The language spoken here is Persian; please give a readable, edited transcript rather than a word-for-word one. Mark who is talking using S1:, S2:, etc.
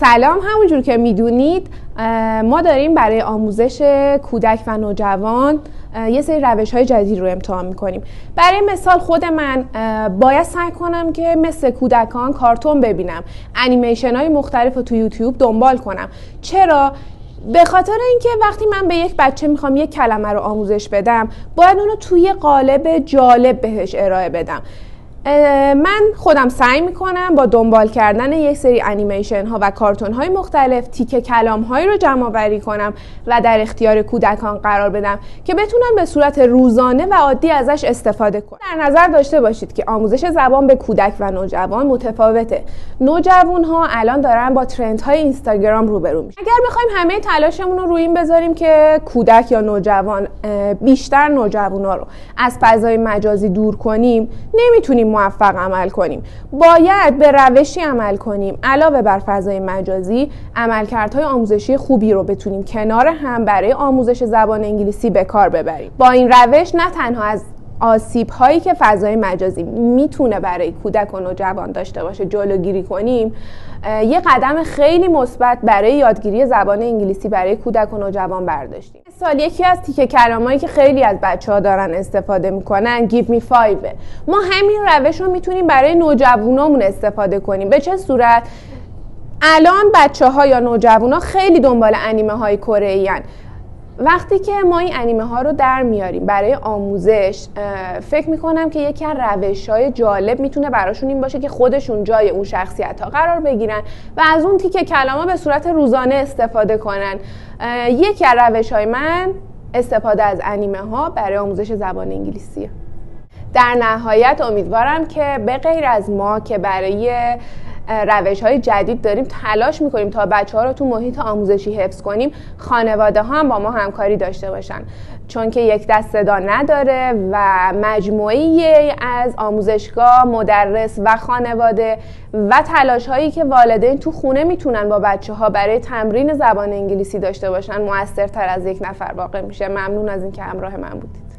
S1: سلام، همونجور که میدونید ما داریم برای آموزش کودک و نوجوان یه سری روش‌های جدید رو امتحان می‌کنیم. برای مثال خود من باید سعی کنم که مثل کودکان کارتون ببینم، انیمیشن‌های مختلف رو تو یوتیوب دنبال کنم. چرا؟ به خاطر اینکه وقتی من به یک بچه میخوام یک کلمه رو آموزش بدم، باید اونو توی قالب جالب بهش ارائه بدم. من خودم سعی میکنم با دنبال کردن یک سری انیمیشن ها و کارتون های مختلف تیکه کلام هایی رو جمع آوری کنم و در اختیار کودکان قرار بدم که بتونن به صورت روزانه و عادی ازش استفاده کنن. در نظر داشته باشید که آموزش زبان به کودک و نوجوان متفاوته. نوجوان ها الان دارن با ترند های اینستاگرام روبرو میشن. اگر بخوایم همه تلاشمون رو روی این بذاریم که کودک یا نوجوان، بیشتر نوجوانا رو از فضای مجازی دور کنیم، نمیتونیم موفق عمل کنیم. باید به روشی عمل کنیم علاوه بر فضای مجازی عملکردهای آموزشی خوبی رو بتونیم کنار هم برای آموزش زبان انگلیسی به کار ببریم. با این روش نه تنها از آسیب هایی که فضای مجازی میتونه برای کودک و نوجوان داشته باشه جلوگیری کنیم، یه قدم خیلی مثبت برای یادگیری زبان انگلیسی برای کودک و نوجوان برداشتیم. مثلا یکی از تیکه کلامایی که خیلی از بچه‌ها دارن استفاده میکنن give me 5. ما همین روش رو میتونیم برای نوجوانامون استفاده کنیم. به چه صورت؟ الان بچه‌ها یا نوجوانا خیلی دنبال انیمه های کره ان. وقتی که ما این انیمه ها رو در میاریم برای آموزش، فکر میکنم که یکی از روش‌های جالب میتونه براشون این باشه که خودشون جای اون شخصیت ها قرار بگیرن و از اون تیکه کلمات به صورت روزانه استفاده کنن. یکی از روش‌های من استفاده از انیمه ها برای آموزش زبان انگلیسیه. در نهایت امیدوارم که به غیر از ما که برای روش‌های جدید داریم تلاش می‌کنیم تا بچه‌ها رو تو محیط آموزشی حفظ کنیم، خانواده‌ها هم با ما همکاری داشته باشن، چون که یک دست صدا نداره و مجموعه‌ای از آموزشگاه، مدرس و خانواده و تلاش‌هایی که والدین تو خونه میتونن با بچه‌ها برای تمرین زبان انگلیسی داشته باشن موثرتر از یک نفر واقع میشه. ممنون از اینکه همراه من بودید.